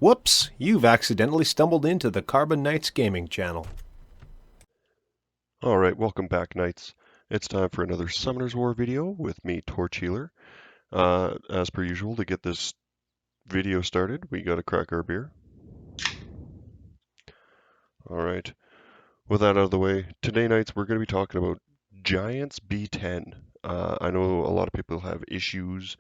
Whoops! You've accidentally stumbled into the Carbon Knights gaming channel. Alright, welcome back, Knights. It's time for another Summoner's War video with me, TorchHealer. As per usual, to get this video started, we gotta crack our beer. Alright, with that out of the way, today, Knights, we're gonna be talking about Giants B10. I know a lot of people have issues,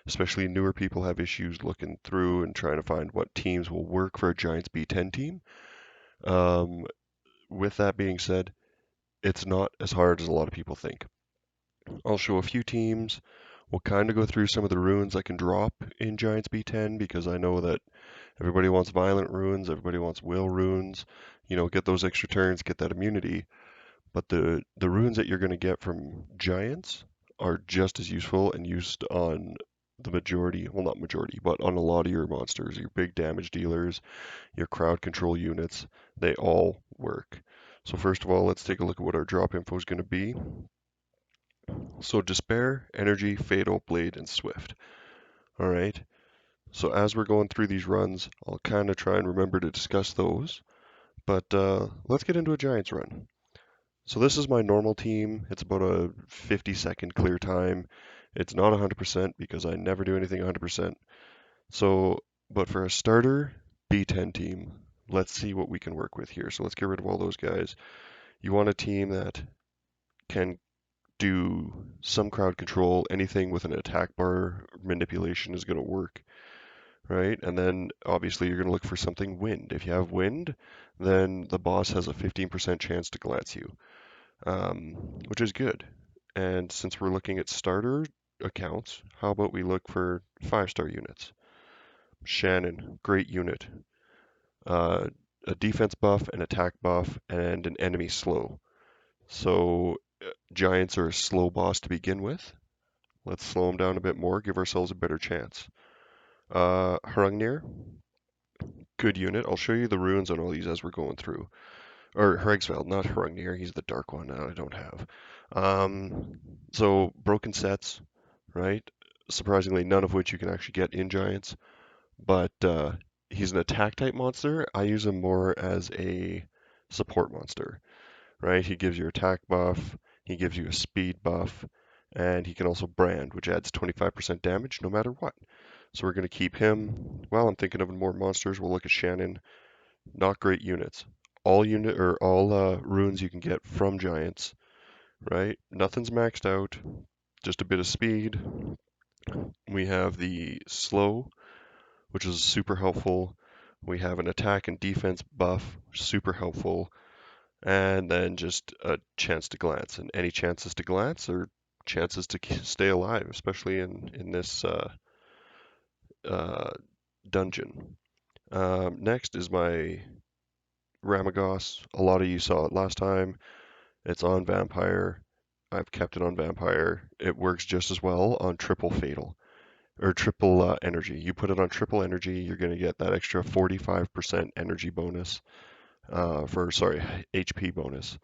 especially newer people have issues looking through and trying to find what teams will work for a Giants B10 team. Um, with that being said, it's not as hard as a lot of people think. I'll show a few teams. We'll kind of go through some of the runes I can drop in Giants B10 because I know that everybody wants violent runes, everybody wants will runes, get those extra turns, get that immunity. But the runes that you're going to get from Giants are just as useful and used on the majority, well, not majority, but on a lot of your monsters, your big damage dealers, your crowd control units, they all work. So first of all, let's take a look at what our drop info is going to be. So Despair, Energy, Fatal, Blade, and Swift. All right. So as we're going through these runs, I'll kind of try and remember to discuss those. But let's get into a Giants run. So this is my normal team. It's about a 50-second clear time. It's not 100% because I never do anything 100%. So, but for a starter B10 team, let's see what we can work with here. So let's get rid of all those guys. You want a team that can do some crowd control. Anything with an attack bar manipulation is going to work, right? And then obviously you're going to look for something wind. If you have wind, then the boss has a 15% chance to glance you, which is good. And since we're looking at starter accounts, how about we look for 5-star units? Shannon, great unit. Uh, a defense buff, an attack buff, and an enemy slow. So Giants are a slow boss to begin with. Let's slow them down a bit more, give ourselves a better chance. Hrungnir, good unit. I'll show you the runes on all these as we're going through. Or Hregsveld, not Hrungnir, he's the dark one that I don't have. So broken sets, right? Surprisingly, none of which you can actually get in Giants. But he's an attack type monster. I use him more as a support monster, right? He gives you attack buff, he gives you a speed buff, and he can also brand, which adds 25% damage no matter what. So we're going to keep him. While I'm thinking of more monsters, we'll look at Shannon. Not great units. All runes you can get from Giants, right? Nothing's maxed out. Just a bit of speed. We have the slow, which is super helpful. We have an attack and defense buff, super helpful. And then just a chance to glance. And any chances to glance are chances to stay alive, especially in this dungeon. Next is my Ramagos. A lot of you saw it last time. It's on Vampire. I've kept it on Vampire. It works just as well on triple Fatal or triple energy. You put it on triple energy, you're going to get that extra 45% energy bonus HP bonus.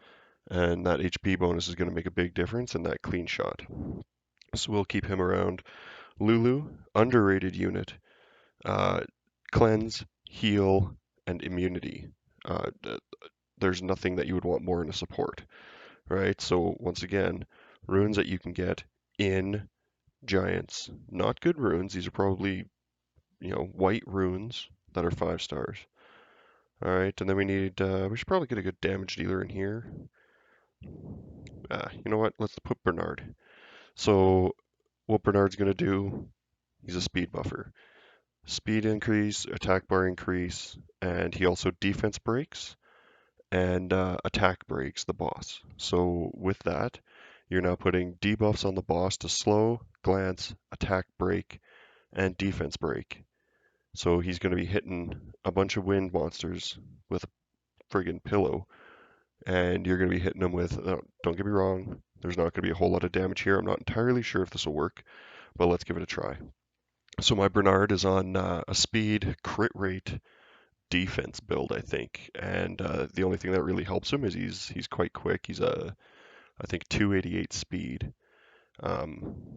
And that HP bonus is going to make a big difference in that clean shot. So we'll keep him around. Lulu, underrated unit. Uh, Cleanse, heal, and immunity. Uh, there's nothing that you would want more in a support, right? So once again, runes that you can get in Giants. Not good runes. These are probably, white runes that are 5 stars. All right, and then we should probably get a good damage dealer in here. You know what? Let's put Bernard. So what Bernard's going to do, he's a speed buffer. Speed increase, attack bar increase, and he also defense breaks and attack breaks the boss. So with that, you're now putting debuffs on the boss to slow, glance, attack break, and defense break. So he's going to be hitting a bunch of wind monsters with a friggin' pillow, and you're going to be hitting them with, don't get me wrong, there's not going to be a whole lot of damage here. I'm not entirely sure if this will work, but let's give it a try. So my Bernard is on a speed, crit rate, defense build, I think, and the only thing that really helps him is he's quite quick. He's I think 288 speed,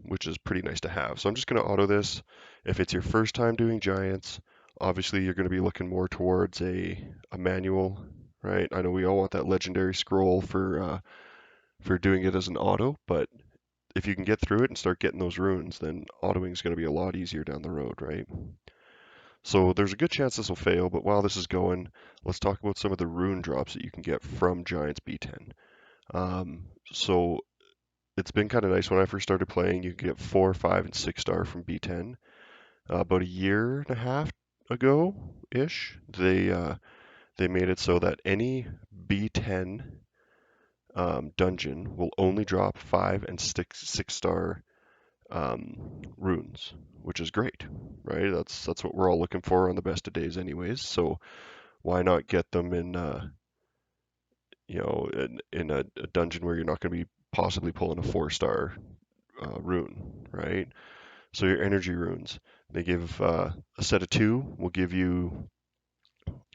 which is pretty nice to have. So I'm just going to auto this. If it's your first time doing Giants, Obviously, you're going to be looking more towards a manual, right? I know we all want that legendary scroll for doing it as an auto, but if you can get through it and start getting those runes, then autoing is going to be a lot easier down the road, right? So there's a good chance this will fail, but while this is going, let's talk about some of the rune drops that you can get from Giants B10. So it's been kind of nice when I first started playing. You could get 4, 5, and 6 star from B10. About a year and a half ago ish, they made it so that any B10 dungeon will only drop 5 and 6 star runes, which is great, right? That's what we're all looking for on the best of days, anyways. So why not get them in, in a dungeon where you're not going to be possibly pulling a 4 star rune, right? So your energy runes, they give a set of two will give you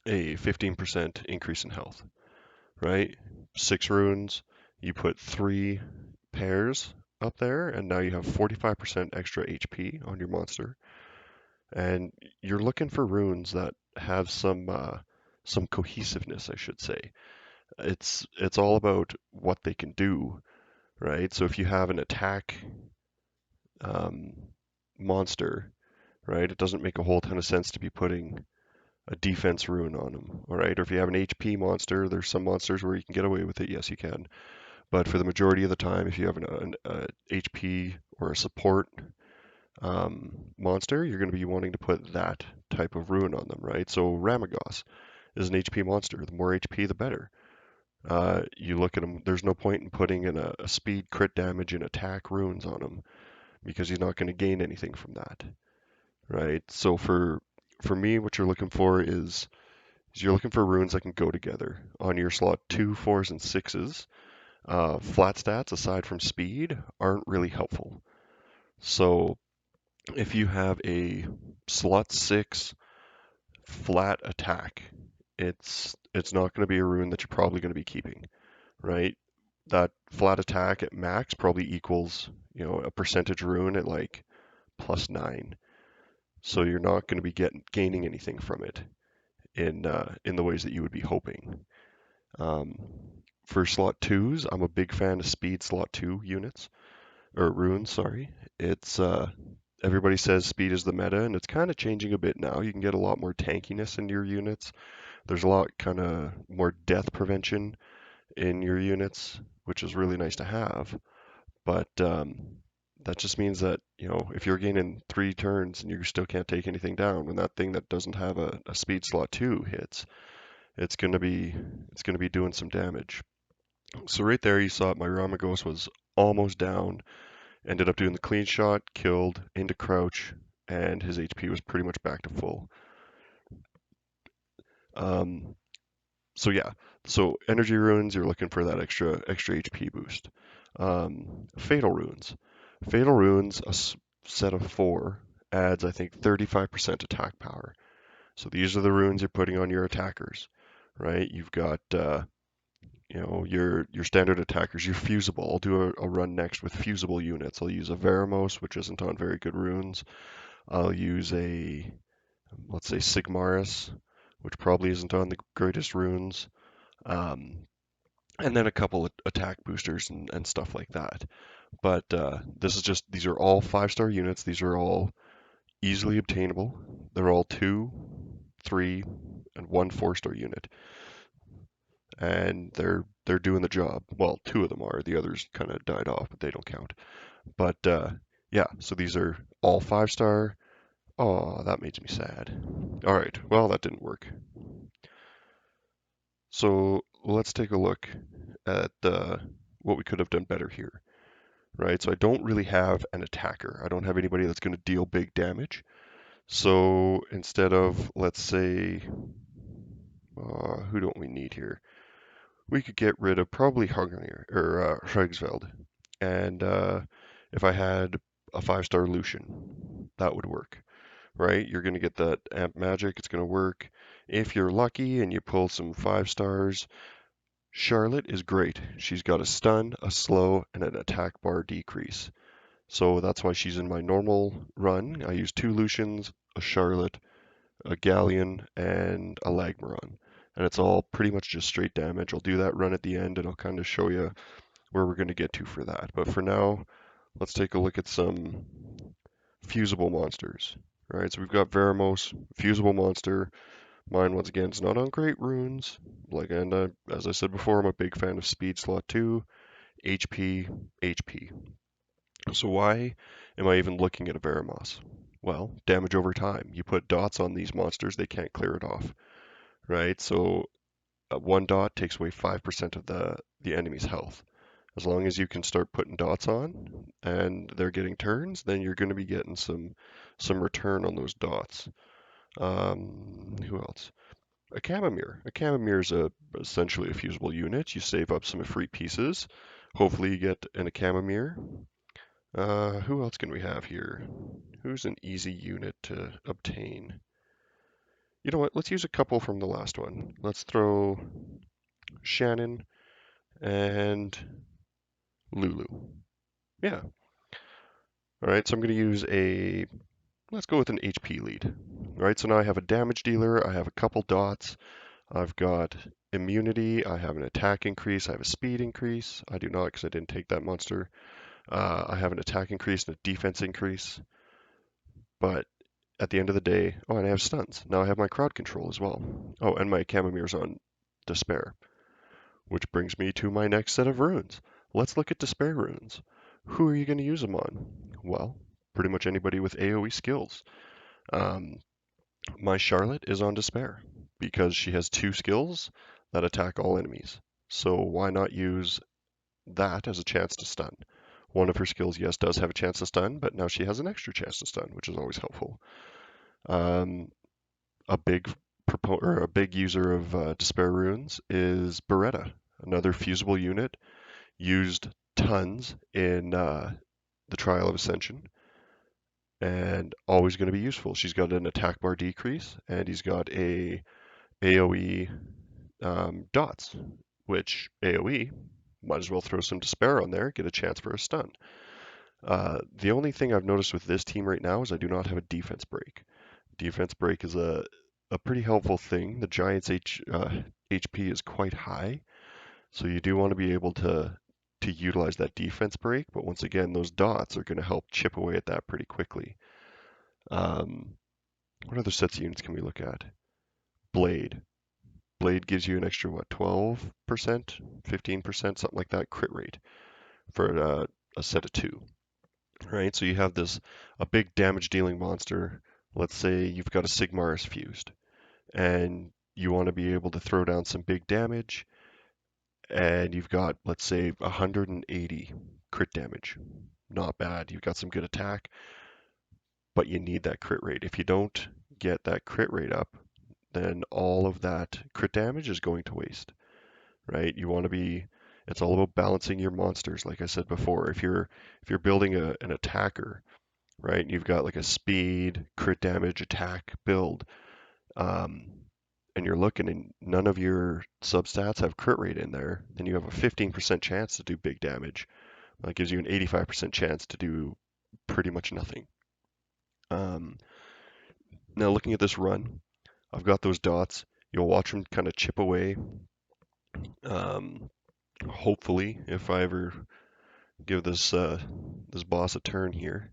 a 15% increase in health, right? 6 runes, you put 3 pairs up there, and now you have 45% extra HP on your monster. And you're looking for runes that have some cohesiveness, I should say. It's all about what they can do, right? So if you have an attack um, monster, right, it doesn't make a whole ton of sense to be putting a defense rune on them, all right? Or if you have an HP monster, there's some monsters where you can get away with it. Yes, you can. But for the majority of the time, if you have a HP or a support monster, you're going to be wanting to put that type of rune on them, right? So Ramagos is an HP monster. The more HP, the better. You look at him, there's no point in putting in a speed, crit damage, and attack runes on him because he's not going to gain anything from that, right? So for me, what you're looking for is you're looking for runes that can go together. On your slot 2, 4s, and 6s, flat stats aside from speed aren't really helpful. So if you have a slot 6 flat attack, it's not going to be a rune that you're probably going to be keeping, right? That flat attack at max probably equals, a percentage rune at like +9. So you're not going to be gaining anything from it in the ways that you would be hoping. Um, for slot 2s, I'm a big fan of speed slot 2 units or runes, sorry. It's everybody says speed is the meta, and it's kind of changing a bit now. You can get a lot more tankiness in your units. There's a lot kind of more death prevention in your units, which is really nice to have. But that just means that, if you're gaining 3 turns and you still can't take anything down, when that thing that doesn't have a speed slot 2 hits, it's gonna be doing some damage. So right there you saw it, my Ramagos was almost down, ended up doing the clean shot, killed, into crouch, and his HP was pretty much back to full. Um, so yeah, so energy runes, you're looking for that extra HP boost. Fatal runes. Fatal runes, set of 4 adds I think 35% attack power. So these are the runes you're putting on your attackers, right? You've got your standard attackers, your fusible. I'll do a run next with fusible units. I'll use a Veramos, which isn't on very good runes. I'll use let's say Sigmaris, which probably isn't on the greatest runes. Um, and then a couple of attack boosters and stuff like that. But these are all 5 star units. These are all easily obtainable. They're all 2, 3, and 1 4-star unit. And they're doing the job. Well, 2 of them are. The others kind of died off, but they don't count. But yeah, so these are all 5 star. Oh, that makes me sad. All right, well, that didn't work. So let's take a look at what we could have done better here, right? So I don't really have an attacker. I don't have anybody that's going to deal big damage. So instead of, let's say, who don't we need here? We could get rid of probably Hungry or Hregsveld. And if I had a 5 star Lucian, that would work, right? You're going to get that amp magic. It's going to work. If you're lucky and you pull some 5 stars, Charlotte is great. She's got a stun, a slow, and an attack bar decrease. So that's why she's in my normal run. I use 2 Lucians, a Charlotte, a Galleon, and a Lagmaron. And it's all pretty much just straight damage. I'll do that run at the end and I'll kind of show you where we're going to get to for that. But for now, let's take a look at some fusible monsters. All right, so we've got Veramos, fusible monster. Mine, once again, is not on great runes. As I said before, I'm a big fan of speed slot 2, HP, HP. So why am I even looking at a Veramos? Well, damage over time. You put dots on these monsters, they can't clear it off, right? So one dot takes away 5% of the enemy's health. As long as you can start putting dots on and they're getting turns, then you're going to be getting some return on those dots. Who else? A Chamomere. A Chamomere is essentially a fusible unit. You save up some free pieces. Hopefully you get a Chamomere. Who else can we have here? Who's an easy unit to obtain? You know what? Let's use a couple from the last one. Let's throw Shannon and Lulu. Yeah. All right, so I'm going to use let's go with an HP lead. All right, so now I have a damage dealer, I have a couple dots, I've got immunity, I have an attack increase, I have a speed increase. I do not because I didn't take that monster. I have an attack increase and a defense increase. But at the end of the day, oh, and I have stuns. Now I have my crowd control as well. Oh, and my Chamomere's on Despair. Which brings me to my next set of runes. Let's look at Despair runes. Who are you going to use them on? Well, pretty much anybody with AoE skills. Um, my Charlotte is on Despair because she has 2 skills that attack all enemies. So why not use that as a chance to stun? One of her skills, yes, does have a chance to stun, but now she has an extra chance to stun, which is always helpful. Um, a big user of Despair runes is Beretta, another fusible unit used tons in the Trial of Ascension, and always going to be useful. She's got an attack bar decrease, and he's got a AoE dots, which AoE might as well throw some Despair on there, get a chance for a stun. The only thing I've noticed with this team right now is I do not have a defense break. Defense break is a pretty helpful thing. The Giants' HP is quite high, so you do want to be able to utilize that defense break. But once again, those dots are going to help chip away at that pretty quickly. What other sets of units can we look at? Blade. Blade gives you an extra, what, 12%, 15%, something like that crit rate for a set of 2. Right, so you have a big damage dealing monster. Let's say you've got a Sigmarus fused, and you want to be able to throw down some big damage, and you've got, let's say, 180 crit damage. Not bad. You've got some good attack, but you need that crit rate. If you don't get that crit rate up, then all of that crit damage is going to waste, right? It's all about balancing your monsters, like I said before. If you're building an attacker, right, and you've got like a speed, crit damage, attack build, um, and you're looking and none of your substats have crit rate in there, then you have a 15% chance to do big damage. That gives you an 85% chance to do pretty much nothing. Um, Now looking at this run, I've got those dots. You'll watch them kind of chip away. Hopefully, if I ever give this boss a turn here,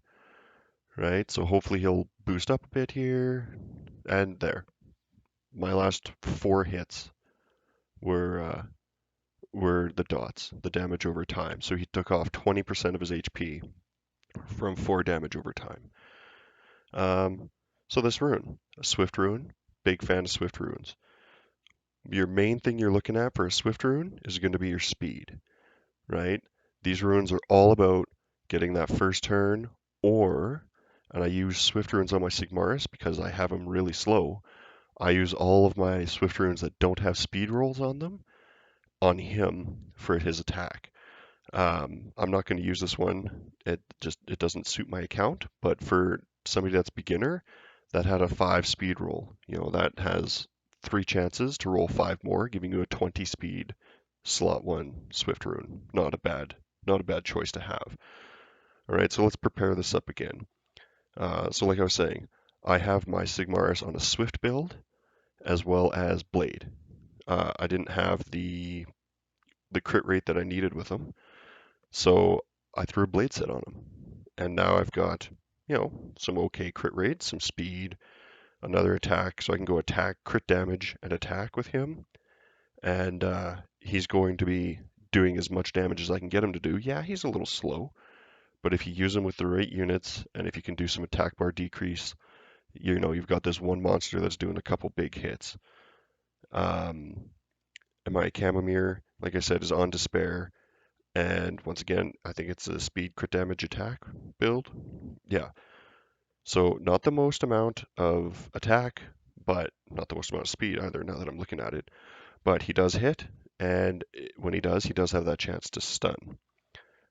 right? So hopefully he'll boost up a bit here, and there. My last 4 hits were the dots, the damage over time. So he took off 20% of his HP from 4 damage over time. So this rune, a Swift rune, big fan of Swift runes. Your main thing you're looking at for a Swift rune is going to be your speed, right? These runes are all about getting that first turn, and I use Swift runes on my Sigmarus because I have them really slow. I use all of my Swift runes that don't have speed rolls on them on him for his attack. I'm not going to use this one. It doesn't suit my account, but for somebody that's beginner that had a 5 speed roll, that has 3 chances to roll 5 more, giving you a 20 speed slot 1 Swift rune. Not a bad choice to have. All right, so let's prepare this up again. So like I was saying, I have my Sigmaris on a Swift build as well as Blade. I didn't have the crit rate that I needed with him, so I threw a Blade set on him, and now I've got some okay crit rate, some speed, another attack, so I can go attack, crit damage, and attack with him, and he's going to be doing as much damage as I can get him to do. Yeah, he's a little slow, but if you use him with the right units, and if you can do some attack bar decrease, you've got this one monster that's doing a couple big hits. Um, and my Chamomere, like I said, is on Despair, and once again, I think it's a speed crit damage attack build. Yeah, so not the most amount of attack, but not the most amount of speed either, now that I'm looking at it. But he does hit, and when he does have that chance to stun.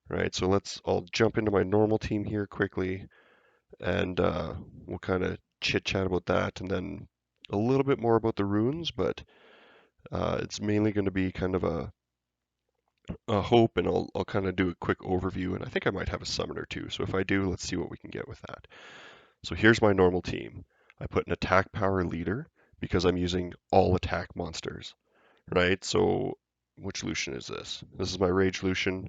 Right, so I'll jump into my normal team here quickly, and we'll kind of chit chat about that, and then a little bit more about the runes, but it's mainly going to be kind of a hope, and I'll kind of do a quick overview, and I think I might have a summoner too. So if I do, let's see what we can get with that. So here's my normal team. I put an attack power leader because I'm using all attack monsters, right? So which Lucian is this? This is my Rage Lucian.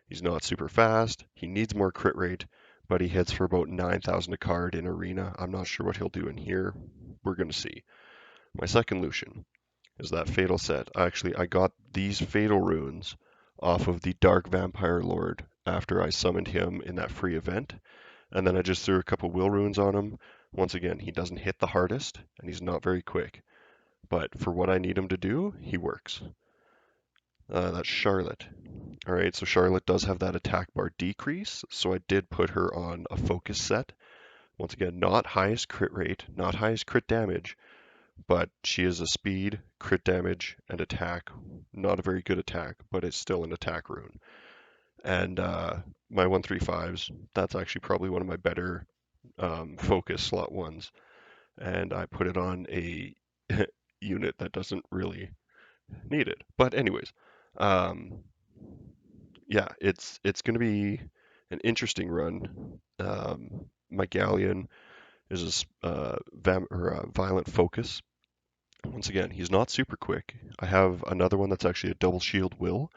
He's not super fast. He needs more crit rate, but he hits for about 9,000 a card in Arena. I'm not sure what he'll do in here. We're going to see. My second Lucian is that Fatal set. Actually, I got these Fatal runes off of the Dark Vampire Lord after I summoned him in that free event. And then I just threw a couple Will runes on him. Once again, he doesn't hit the hardest, and he's not very quick. But for what I need him to do, he works. That's Charlotte. All right, so Charlotte does have that attack bar decrease, so I did put her on a focus set. Once again, not highest crit rate, not highest crit damage, but she is a speed, crit damage, and attack. Not a very good attack, but it's still an attack rune. And my 135s, that's actually probably one of my better focus slot ones. And I put it on a unit that doesn't really need it. But anyways, um, yeah, it's going to be an interesting run. My Galleon is a violent focus. Once again, he's not super quick. I have another one that's actually a double shield will,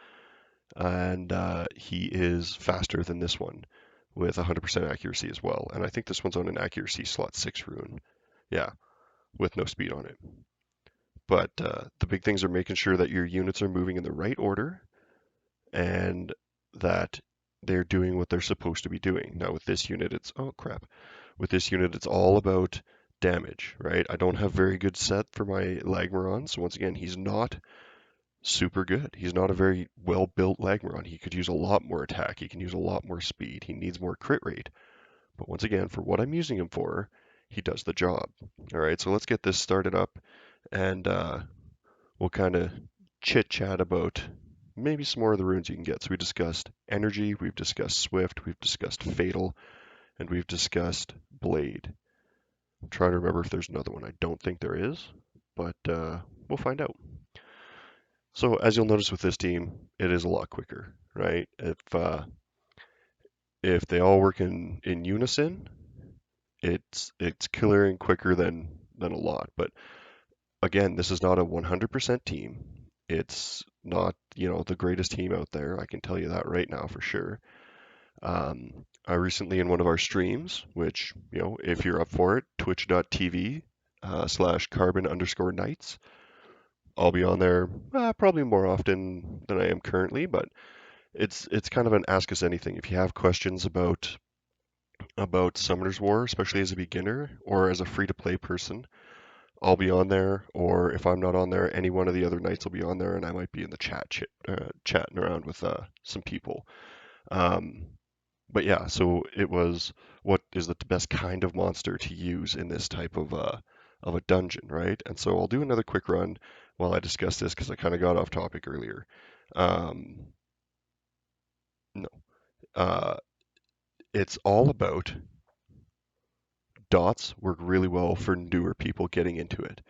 and he is faster than this one with 100% accuracy as well. And I think this one's on an accuracy slot 6 rune. Yeah, with no speed on it. But the big things are making sure that your units are moving in the right order and that they're doing what they're supposed to be doing. Now with this unit, oh crap. With this unit, it's all about damage, right? I don't have very good set for my Lagmaron, so once again, he's not super good. He's not a very well-built Lagmaron. He could use a lot more attack. He can use a lot more speed. He needs more crit rate. But once again, for what I'm using him for, he does the job. All right, so let's get this started up, and we'll kind of chit-chat about maybe some more of the runes you can get. So we discussed Energy, we've discussed Swift, we've discussed Fatal, and we've discussed Blade. I'm trying to remember if there's another one. I don't think there is, but we'll find out. So as you'll notice with this team, it is a lot quicker, right? If they all work in unison, it's clearing quicker than a lot. But again, this is not a 100% team. It's not, the greatest team out there. I can tell you that right now for sure. I recently in one of our streams, which, if you're up for it, twitch.tv / carbon_nights. I'll be on there probably more often than I am currently, but it's kind of an ask us anything. If you have questions about Summoner's War, especially as a beginner or as a free to play person, I'll be on there. Or if I'm not on there, any one of the other nights will be on there, and I might be in the chatting around with some people. Um, but yeah, so it was what is the best kind of monster to use in this type of a dungeon, right? And so I'll do another quick run while I discuss this because I kind of got off topic earlier. Um, no, uh, it's all about dots work really well for newer people getting into it.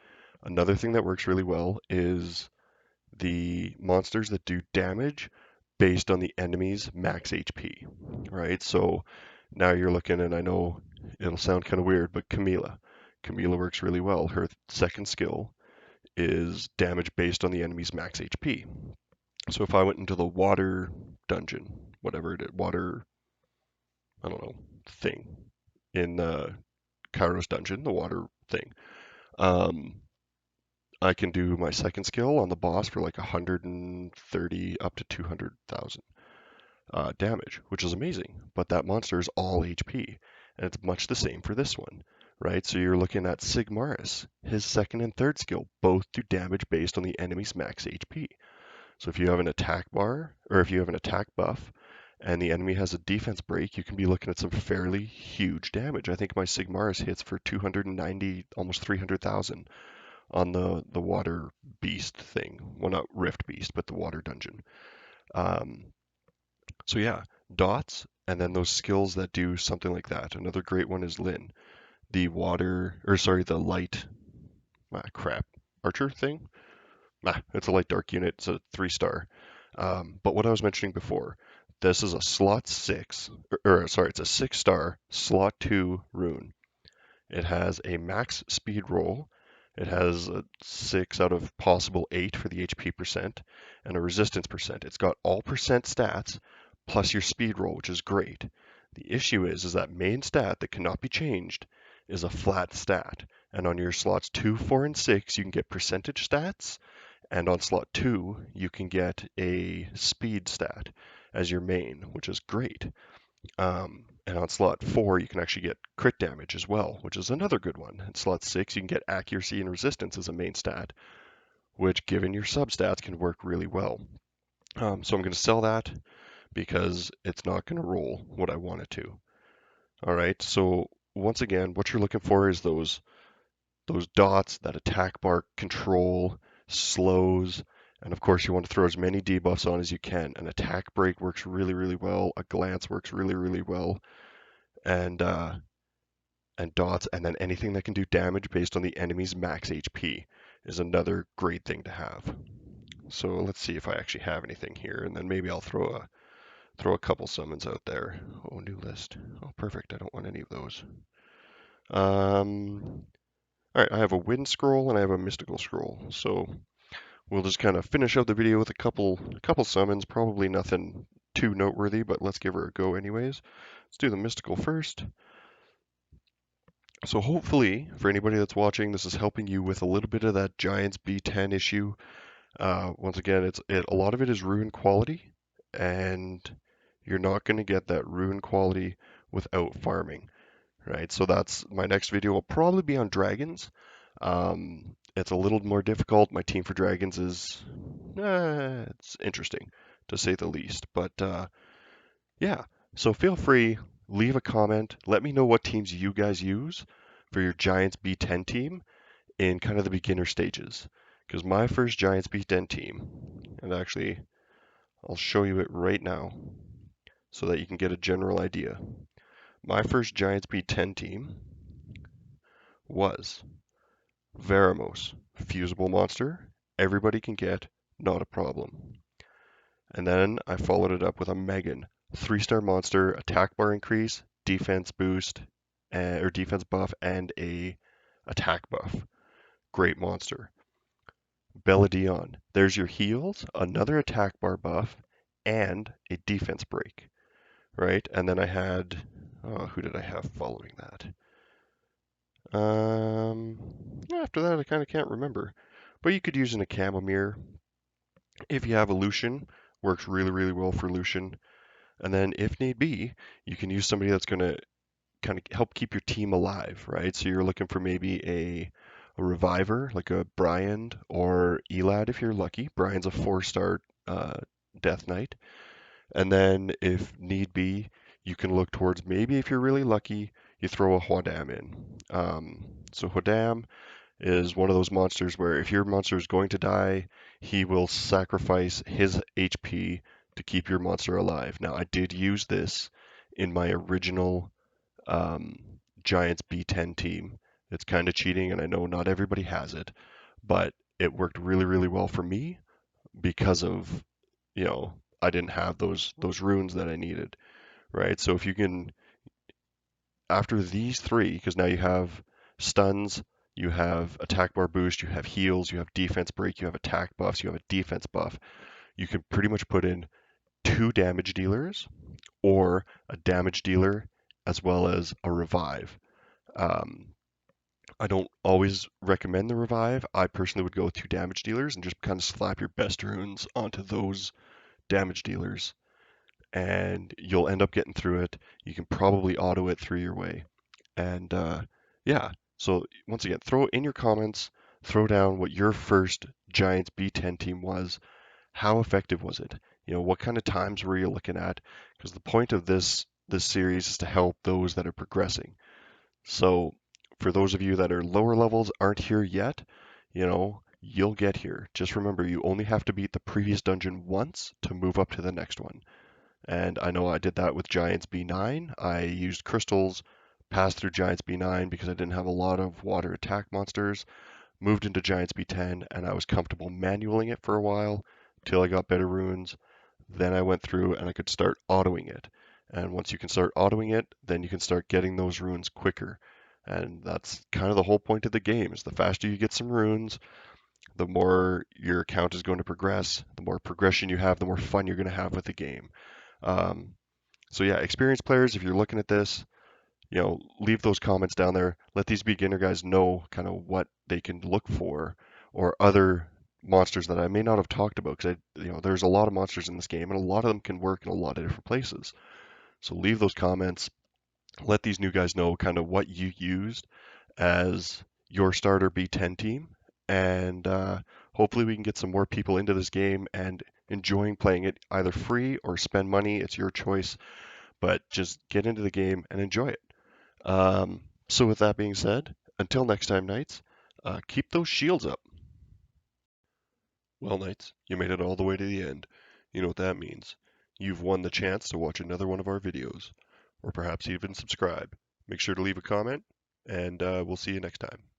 Another thing that works really well is the monsters that do damage based on the enemy's max HP, right? So now you're looking, and I know it'll sound kind of weird, but Camila. Camila works really well. Her second skill is damage based on the enemy's max HP. So if I went into the water dungeon, whatever it is, water, I don't know, thing in the Kairos dungeon, the water thing, um, I can do my second skill on the boss for like 130 up to 200,000 damage, which is amazing. But that monster is all HP, and it's much the same for this one, right? So you're looking at Sigmaris. His second and third skill both do damage based on the enemy's max HP. So if you have an attack bar, or if you have an attack buff, and the enemy has a defense break, you can be looking at some fairly huge damage. I think my Sigmaris hits for 290, almost 300,000 on the water beast thing. Well, not Rift Beast, but the water dungeon. Um, so yeah, dots, and then those skills that do something like that. Another great one is Lin, the water, or sorry, the light, crap, archer thing. It's a light dark unit. It's a 3-star. But what I was mentioning before, this is a slot 6, or sorry, it's a 6-star slot 2 rune. It has a max speed roll. It has a 6 out of possible 8 for the HP percent and a resistance percent. It's got all percent stats plus your speed roll, which is great. The issue is that main stat that cannot be changed is a flat stat. And on your slots 2, 4, and 6, you can get percentage stats. And on slot 2, you can get a speed stat as your main, which is great. And on slot 4, you can actually get crit damage as well, which is another good one. In slot 6, you can get accuracy and resistance as a main stat, which, given your substats, can work really well. So I'm going to sell that because it's not going to roll what I want it to. All right, so once again, what you're looking for is those dots, that attack bar control, slows, and of course you want to throw as many debuffs on as you can. An attack break works really, really well. A glance works really, really well. And dots, and then anything that can do damage based on the enemy's max HP is another great thing to have. So let's see if I actually have anything here, and then maybe I'll throw a couple summons out there. Oh, new list. Oh, perfect. I don't want any of those. All right, I have a wind scroll and I have a mystical scroll. So we'll just kind of finish out the video with a couple summons. Probably nothing too noteworthy, but let's give her a go anyways. Let's do the mystical first. So hopefully, for anybody that's watching, this is helping you with a little bit of that Giants B10 issue. Once again, a lot of it is rune quality, and you're not going to get that rune quality without farming, right? So that's my next video will probably be on dragons. It's a little more difficult. My team for dragons is it's interesting to say the least, but yeah. So feel free, leave a comment. Let me know what teams you guys use for your Giants B10 team in kind of the beginner stages. Because my first Giants B10 team, and actually I'll show you it right now so that you can get a general idea. My first Giants B10 team was Veramos, fusible monster, everybody can get, not a problem. And then I followed it up with a Megan, 3-star monster, attack bar increase, defense boost, or defense buff, and a attack buff. Great monster. Belladion, there's your heals, another attack bar buff, and a defense break, right? And then I had, who did I have following that? After that, I kind of can't remember. But you could use an Acamomere. If you have a Lucian, works really, really well for Lucian. And then if need be, you can use somebody that's going to kind of help keep your team alive, right? So you're looking for maybe a reviver, like a Brian or Elad if you're lucky. Brian's a 4-star Death Knight. And then if need be, you can look towards maybe if you're really lucky, you throw a Huadam in. So Huadam is one of those monsters where if your monster is going to die, he will sacrifice his HP to keep your monster alive. Now, I did use this in my original Giants B10 team. It's kind of cheating, and I know not everybody has it, but it worked really, really well for me because of, I didn't have those runes that I needed, right? So if you can, after these three, because now you have stuns, you have attack bar boost, you have heals, you have defense break, you have attack buffs, you have a defense buff. You can pretty much put in 2 damage dealers or a damage dealer as well as a revive. Um, I don't always recommend the revive. I personally would go with 2 damage dealers and just kind of slap your best runes onto those damage dealers, and you'll end up getting through it. You can probably auto it through your way. And yeah, so once again, throw in your comments, throw down what your first Giants B10 team was. How effective was it? What kind of times were you looking at? Because the point of this series is to help those that are progressing. So for those of you that are lower levels, aren't here yet, you'll get here. Just remember, you only have to beat the previous dungeon once to move up to the next one. And I know I did that with Giants B9. I used crystals, passed through Giants B9 because I didn't have a lot of water attack monsters, moved into Giants B10, and I was comfortable manualing it for a while till I got better runes. Then I went through and I could start autoing it. And once you can start autoing it, then you can start getting those runes quicker. And that's kind of the whole point of the game is the faster you get some runes, the more your account is going to progress. The more progression you have, the more fun you're going to have with the game. Um, so yeah, experienced players, if you're looking at this, leave those comments down there. Let these beginner guys know kind of what they can look for or other monsters that I may not have talked about because there's a lot of monsters in this game and a lot of them can work in a lot of different places. So leave those comments. Let these new guys know kind of what you used as your starter B10 team, and hopefully we can get some more people into this game and enjoying playing it either free or spend money. It's your choice, but just get into the game and enjoy it. So with that being said, until next time, Knights, keep those shields up. Well, Knights, you made it all the way to the end. You know what that means. You've won the chance to watch another one of our videos, or perhaps even subscribe. Make sure to leave a comment, and we'll see you next time.